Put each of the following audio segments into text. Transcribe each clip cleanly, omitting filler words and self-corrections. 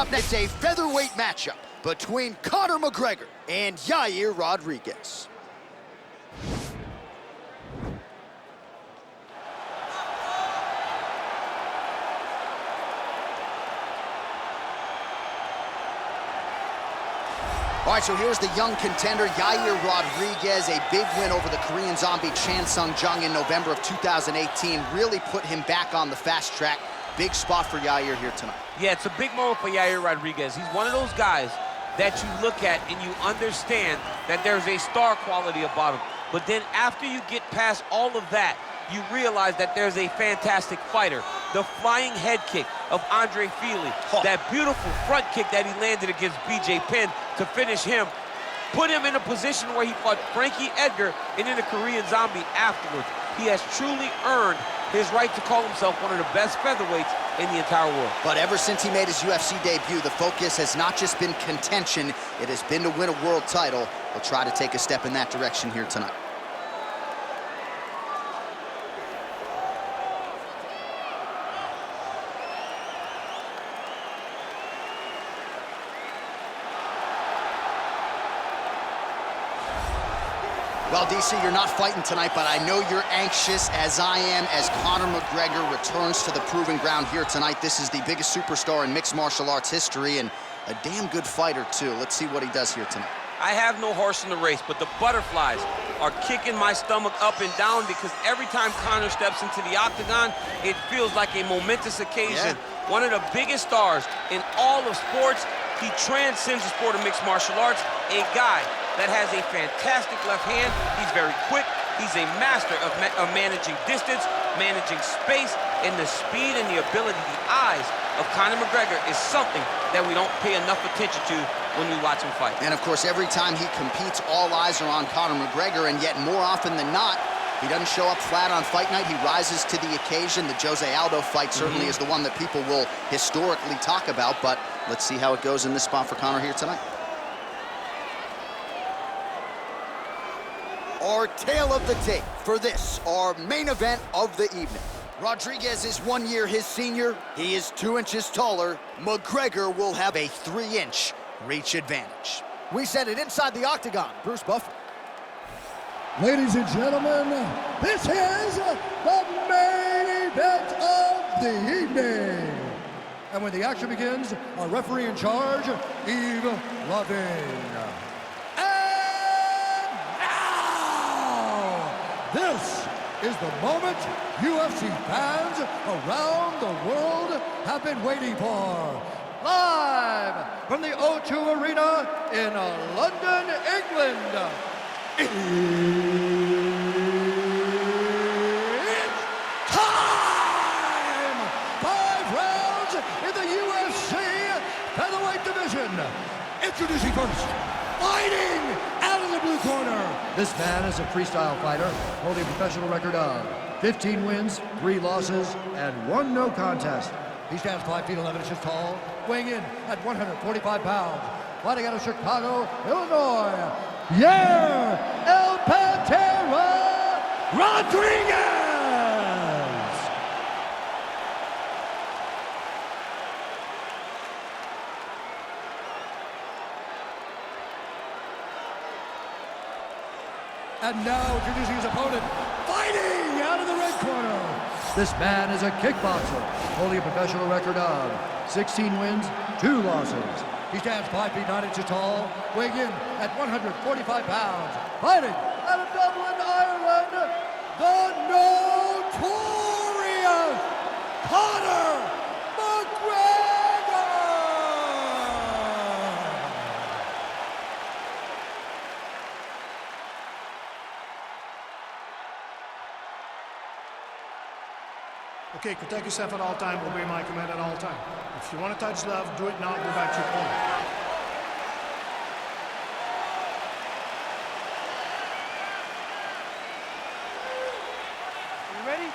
up next, a featherweight matchup between CONOR McGREGOR and Yair Rodrigeuz. All right, so here's the young contender, Yair Rodrigeuz. A big win over the Korean zombie Chan Sung Jung in November of 2018. Really put him back on the fast track. Big spot for Yair here tonight. Yeah, it's a big moment for Yair Rodrigeuz. He's one of those guys that you look at and you understand that there's a star quality about him. But then after you get past all of that, you realize that there's a fantastic fighter. The flying head kick of Andre Feely, that beautiful front kick that he landed against BJ Penn to finish him, put him in a position where he fought Frankie Edgar and then a Korean zombie afterwards. He has truly earned his right to call himself one of the best featherweights in the entire world. But ever since he made his UFC debut, the focus has not just been contention, it has been to win a world title. He'll try to take a step in that direction here tonight. Well, DC, you're not fighting tonight, but I know you're anxious, as I am, as CONOR McGREGOR returns to the proving ground here tonight. This is the biggest superstar in mixed martial arts history, and a damn good fighter, too. Let's see what he does here tonight. I have no horse in the race, but the butterflies are kicking my stomach up and down because every time Conor steps into the octagon, it feels like a momentous occasion. Yeah. One of the biggest stars in all of sports. He transcends the sport of mixed martial arts. A guy that has a fantastic left hand. He's very quick. He's a master of managing distance, managing space, and the speed and the ability, the eyes of CONOR McGREGOR is something that we don't pay enough attention to when we watch him fight. And of course, every time he competes, all eyes are on CONOR McGREGOR, and yet more often than not, he doesn't show up flat on fight night. He rises to the occasion. The Jose Aldo fight certainly is the one that people will historically talk about, but let's see how it goes in this spot for CONOR here tonight. Our tale of the tape for this, our main event of the evening. Rodrigeuz is 1 year his senior. He is 2 inches taller. McGREGOR will have a 3-inch reach advantage. We send it inside the octagon. Bruce Buffer. Ladies and gentlemen, this is the main event of the evening. And when the action begins, our referee in charge, Yves Lavigne. This is the moment UFC fans around the world have been waiting for. Live from the O2 Arena in London, England. It's time! 5 rounds in the UFC featherweight division. Introducing first, fighting out of the blue corner. This man is a freestyle fighter holding a professional record of 15 wins, 3 losses, and 1 no contest. He stands 5 feet 11 inches tall, weighing in at 145 pounds. Fighting out of Chicago, Illinois, Yair El Pantera Rodrigeuz. And now introducing his opponent, fighting out of the red corner. This man is a kickboxer, holding a professional record of 16 wins, 2 losses. He stands 5 feet 9 inches tall, weighing in at 145 pounds. Fighting out of Dublin, Ireland, the notorious CONOR McGREGOR! Okay, protect yourself at all times, obey my command at all times. If you want to touch love, do it now, go back to your corner. You ready?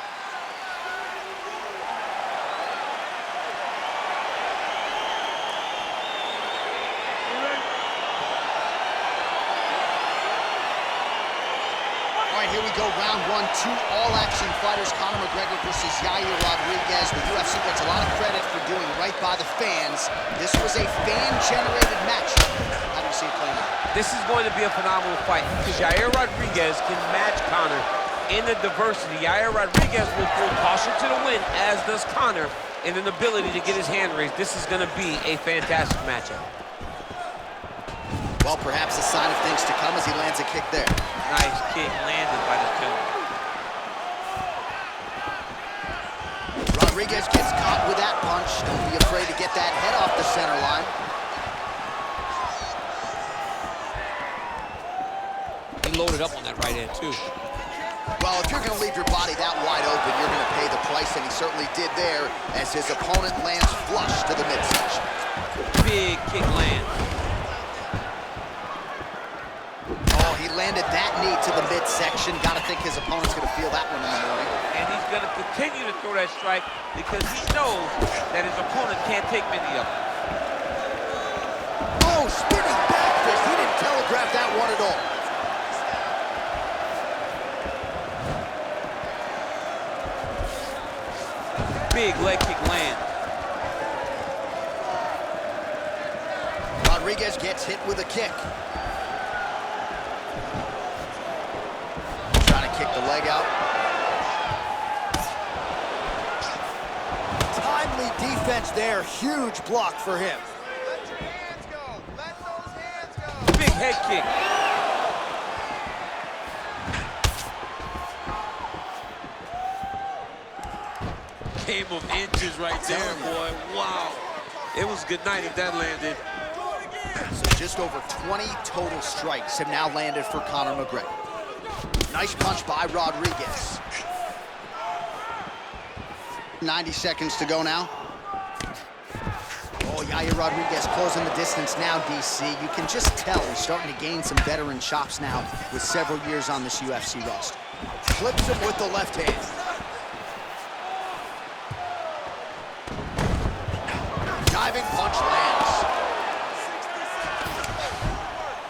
right, here we go, round one. Two all-action fighters, Conor McGregor versus Yair Rodrigeuz. The UFC gets a lot of credit for doing right by the fans. This was a fan-generated match. How do you see it playing out? This is going to be a phenomenal fight because Yair Rodrigeuz can match Conor in the diversity. Yair Rodrigeuz will pull caution to the wind, as does Conor, in an ability to get his hand raised. This is going to be a fantastic matchup. Well, perhaps a sign of things to come as he lands a kick there. Nice kick landed by the killer. Rodrigeuz gets caught with that punch. Don't be afraid to get that head off the center line. He loaded up on that right hand, too. Well, if you're going to leave your body that wide open, you're going to pay the price, and he certainly did there as his opponent lands flush to the midsection. Big kick land. Oh, he landed that knee to the midsection. Got to think his opponent's going to feel that one in the morning. And he's going to continue to throw that strike because he knows that his opponent can't take many of them. Oh, spinning back fist. He didn't telegraph that one at all. Big leg kick land. Rodrigeuz gets hit with a kick. Trying to kick the leg out. Timely defense there. Huge block for him. Let your hands go. Let those hands go. Big head kick. Game of inches right there, boy. Wow. It was good night if that landed. So just over 20 total strikes have now landed for Conor McGregor. Nice punch by Rodrigeuz. 90 seconds to go now. Oh, Yair Rodrigeuz closing the distance now, DC. You can just tell he's starting to gain some veteran chops now with several years on this UFC roster. Flips him with the left hand. Diving punch lands.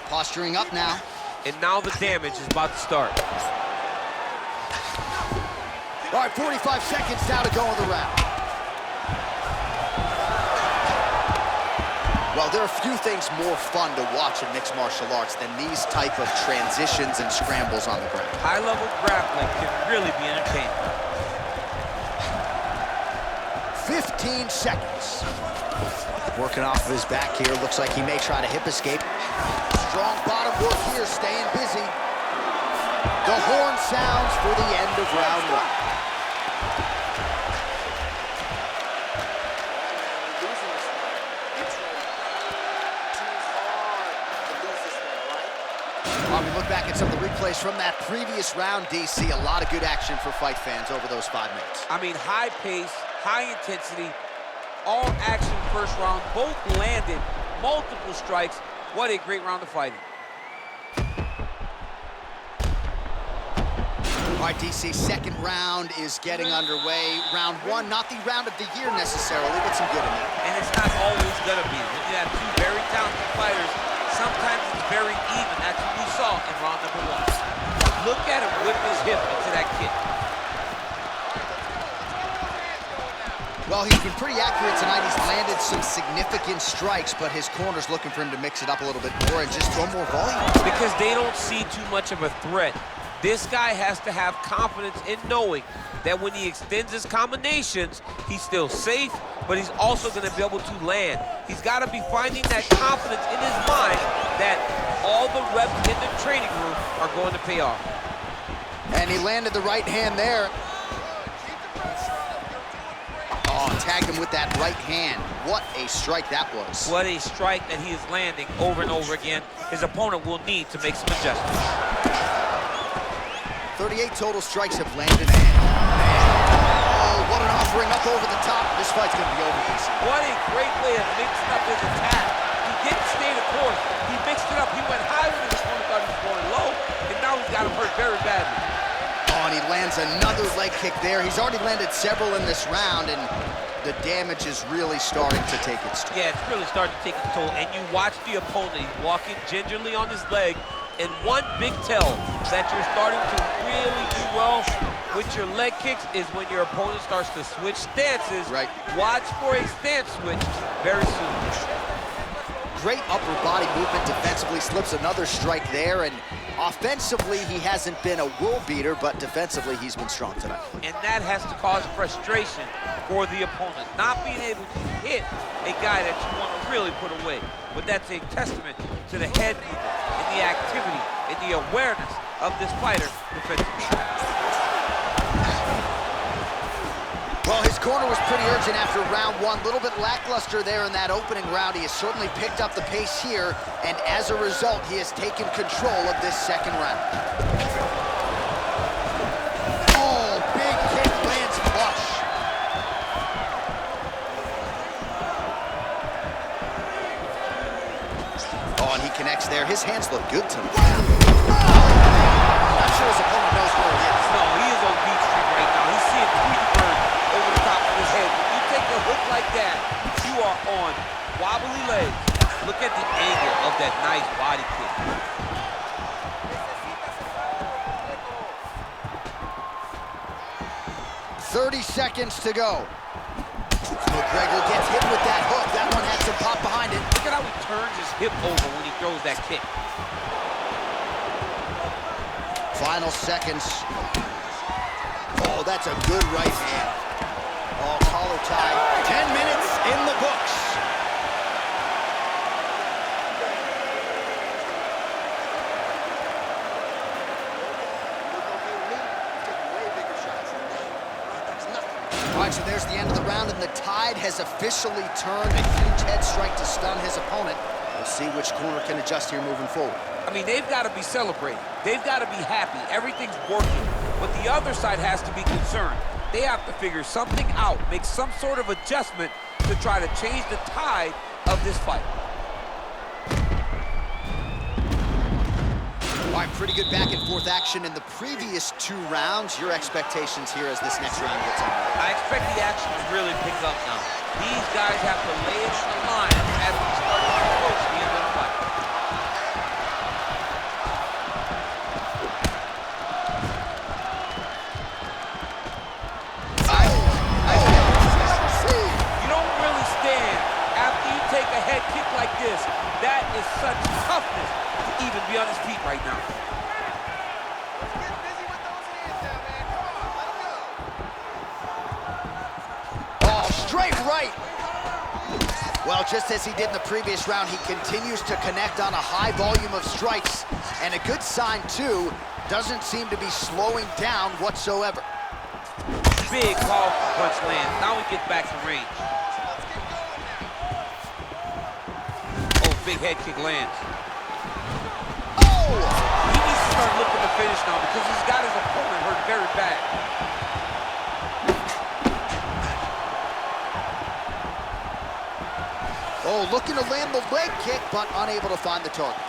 Posturing up now. And now the damage is about to start. All right, 45 seconds now to go in the round. Well, there are few things more fun to watch in mixed martial arts than these type of transitions and scrambles on the ground. High-level grappling can really be entertaining. 15 seconds. Working off of his back here. Looks like he may try to hip escape. Strong bottom work here, staying busy. The horn sounds for the end of round one. While we look back at some of the replays from that previous round, DC, a lot of good action for fight fans over those 5 minutes. I mean, high pace, high intensity, all action first round, both landed, multiple strikes. What a great round of fighting. All right, DC, second round is getting underway. Round one, not the round of the year necessarily, but some good in there. And it's not always gonna be. When you have two very talented fighters, sometimes it's very even. That's what we saw in round number one. Look at him whip his hip into that kick. Well, he's been pretty accurate tonight. He's landed some significant strikes, but his corner's looking for him to mix it up a little bit more and just throw more volume. Because they don't see too much of a threat. This guy has to have confidence in knowing that when he extends his combinations, he's still safe, but he's also going to be able to land. He's got to be finding that confidence in his mind that all the reps in the training room are going to pay off. And he landed the right hand there. Oh, tagged him with that right hand. What a strike that was. What a strike that he is landing over and over again. His opponent will need to make some adjustments. 38 total strikes have landed. Oh, what an offering up over the top. This fight's going to be over, DC. What a great way of mixing up his attack. He didn't stay the course. He mixed it up. He went high when his opponent thought he was going low, and now he's got him hurt very badly. Oh, and he lands another leg kick there. He's already landed several in this round, and the damage is really starting to take its toll. Yeah, it's really starting to take its toll. And you watch the opponent. He's walking gingerly on his leg, And one big tell that you're starting to really do well with your leg kicks is when your opponent starts to switch stances. Right. Watch for a stance switch very soon. Great upper body movement defensively, slips another strike there, and offensively he hasn't been a world beater, but defensively he's been strong tonight. And that has to cause frustration for the opponent, not being able to hit a guy that you want to really put away. But that's a testament to the head movement and the activity and the awareness of this fighter defensively. Well, his corner was pretty urgent after round one. A little bit lackluster there in that opening round. He has certainly picked up the pace here, and as a result, he has taken control of this second round. Oh, big kick lands flush. Oh, and he connects there. His hands look good tonight. I'm not sure his opponent knows where he is. No, he is on Beach Street right now. He's seeing Tweety Bird over the top of his head. When you take a hook like that, you are on wobbly legs. Look at the angle of that nice body kick. .30 seconds to go. McGregor gets hit with that hook. That one had some pop behind it. Look at how he turns his hip over when he throws that kick. Final seconds. Oh, that's a good right hand. Oh, collar tie. 10 minutes in the books. All right, so there's the end of the round, and the tide has officially turned. A huge head strike to stun his opponent. We'll see which corner can adjust here moving forward. I mean, they've got to be celebrating. They've got to be happy. Everything's working. But the other side has to be concerned. They have to figure something out, make some sort of adjustment to try to change the tide of this fight. All right, pretty good back and forth action in the previous two rounds. Your expectations here as this next round gets underway? I expect the action to really pick up now. These guys have to lay it on the line as we start to approach the end of the fight. You don't really stand after you take a head kick like this. That is such toughness to even be on his feet right now. Straight right. Well, just as he did in the previous round, he continues to connect on a high volume of strikes. And a good sign, too, doesn't seem to be slowing down whatsoever. Big powerful punch lands. Now he gets back to range. Oh, big head kick lands. Oh! He needs to start looking to finish now because he's got his opponent hurt very bad. Oh, looking to land the leg kick, but unable to find the target.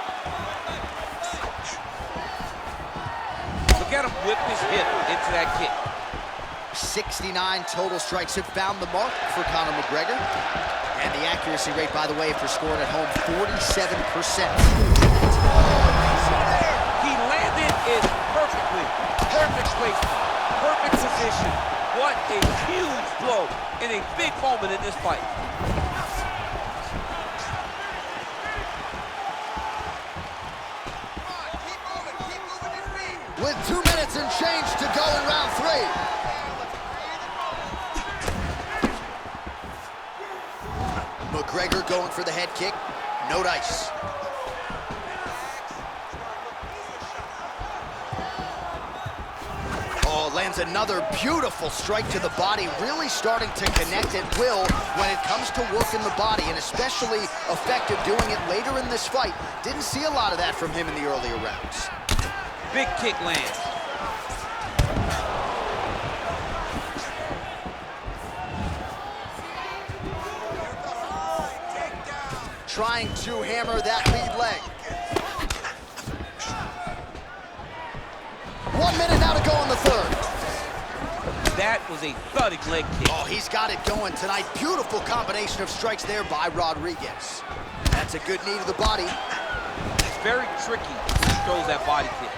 Look at him whip his hip into that kick. 69 total strikes have found the mark for Conor McGregor. And the accuracy rate, by the way, for scoring at home, 47%. He landed it perfectly. Perfect placement, perfect position. What a huge blow in a big moment in this fight. With 2 minutes and change to go in round three. McGregor going for the head kick. No dice. Oh, lands another beautiful strike to the body, really starting to connect at will when it comes to working the body, and especially effective doing it later in this fight. Didn't see a lot of that from him in the earlier rounds. Big kick lands. Trying to hammer that lead leg. 1 minute now to go in the third. That was a thudding leg kick. Oh, he's got it going tonight. Beautiful combination of strikes there by Rodrigeuz. That's a good knee to the body. very tricky when he throws that body kick.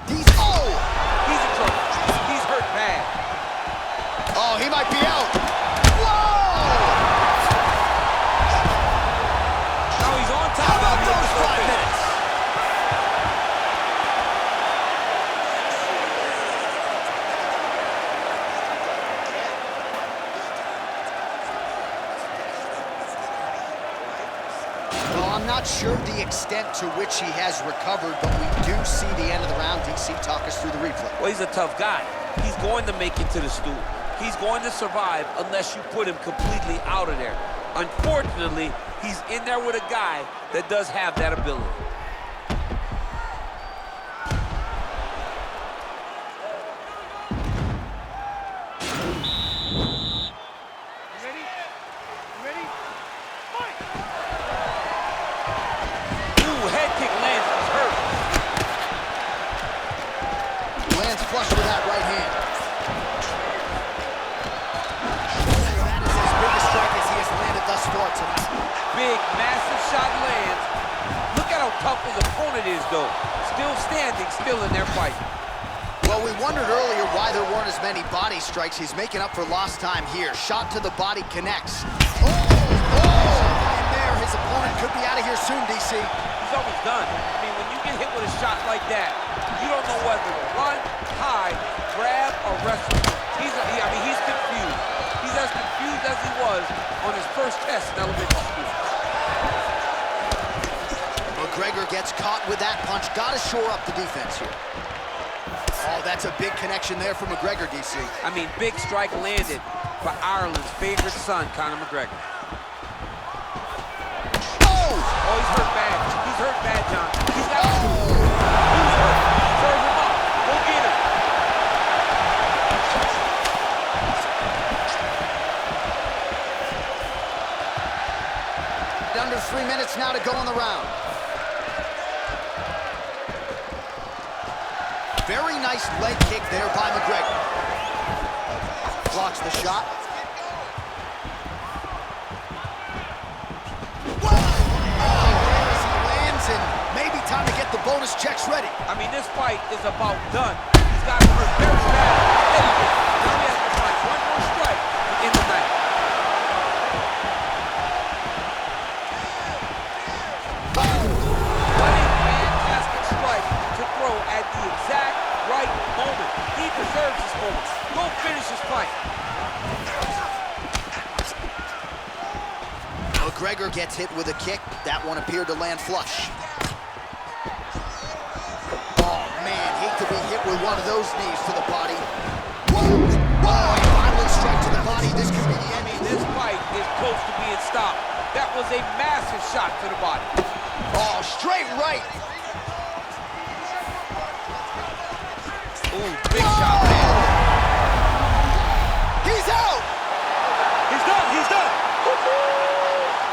He's in trouble. He's hurt bad. Oh, he might be out. Whoa! Now he's on top. How about those 5 minutes? Well, I'm not sure the extent to which he has recovered, but we do see the end of the round. DC, talk us through the replay. Well, he's a tough guy. He's going to make it to the stool. He's going to survive unless you put him completely out of there. Unfortunately, he's in there with a guy that does have that ability. Ooh, head kick lands. He's hurt. Lands flush with that right hand. That is as big a strike as he has landed thus far tonight. Big, massive shot lands. Look at how tough his opponent is, though. Still standing, still in their fight. Well, we wondered earlier why there weren't as many body strikes. He's making up for lost time here. Shot to the body connects. Oh! And there, his opponent could be out of here soon, DC. He's almost done. I mean, when you get hit with a shot like that, you don't know whether to run, hide, grab, or wrestle. He's confused. He's as confused as he was on his first test in elementary school. McGregor gets caught with that punch. Got to shore up the defense here. Oh, that's a big connection there for McGregor, DC. I mean, big strike landed for Ireland's favorite son, Conor McGregor. Oh! Oh, he's hurt bad. He's hurt bad, John. He's got to He's hurt. Serve him up. Go get him. Under 3 minutes now to go in the round. Very nice leg kick there by McGregor. Blocks the shot. Whoa! Oh, as he lands, and maybe time to get the bonus checks ready. I mean, this fight is about done. He's got hurt very bad. Now he has to find one more strike to end the night. What a fantastic strike to throw at the exact right moment. He deserves this moment. Go finish his fight. McGregor gets hit with a kick. That one appeared to land flush. Oh, man, hate to be hit with one of those knees to the body. Whoa! Oh, a violent strike to the body. This could be the end. This fight is close to being stopped. That was a massive shot to the body. Oh, straight right. Ooh, big shot, man. He's out. He's done, he's done.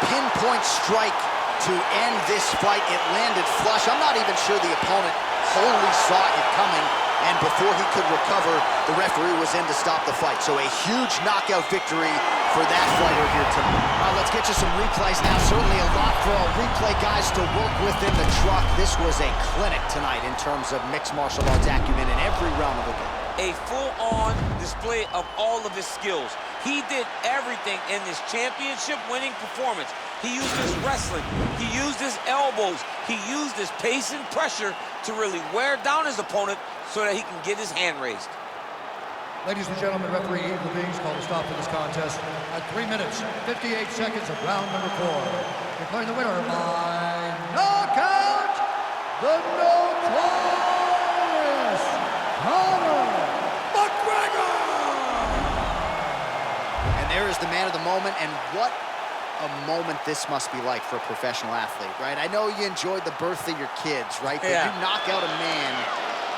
Pinpoint strike to end this fight. It landed flush. I'm not even sure the opponent wholly saw it coming, and before he could recover, the referee was in to stop the fight. So a huge knockout victory for that fighter here tonight. All right, let's get you some replays now. Certainly a lot for our replay guys to work with in the truck. This was a clinic tonight in terms of mixed martial arts acumen in every realm of the game. A full-on display of all of his skills. He did everything in this championship-winning performance. He used his wrestling, he used his elbows, he used his pace and pressure to really wear down his opponent so that he can get his hand raised. Ladies and gentlemen, referee Yves Levines called a stop to this contest at 3 minutes, 58 seconds of round number 4. Declaring the winner by knockout, the notorious Conor McGregor! And there is the man of the moment, and what a moment this must be like for a professional athlete, right? I know you enjoyed the birth of your kids, right? But Yeah. you knock out a man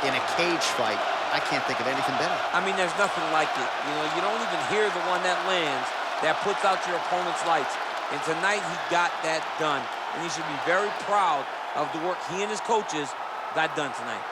in a cage fight, I can't think of anything better. I mean, there's nothing like it. You know, you don't even hear the one that lands, that puts out your opponent's lights. And tonight, he got that done. And he should be very proud of the work he and his coaches got done tonight.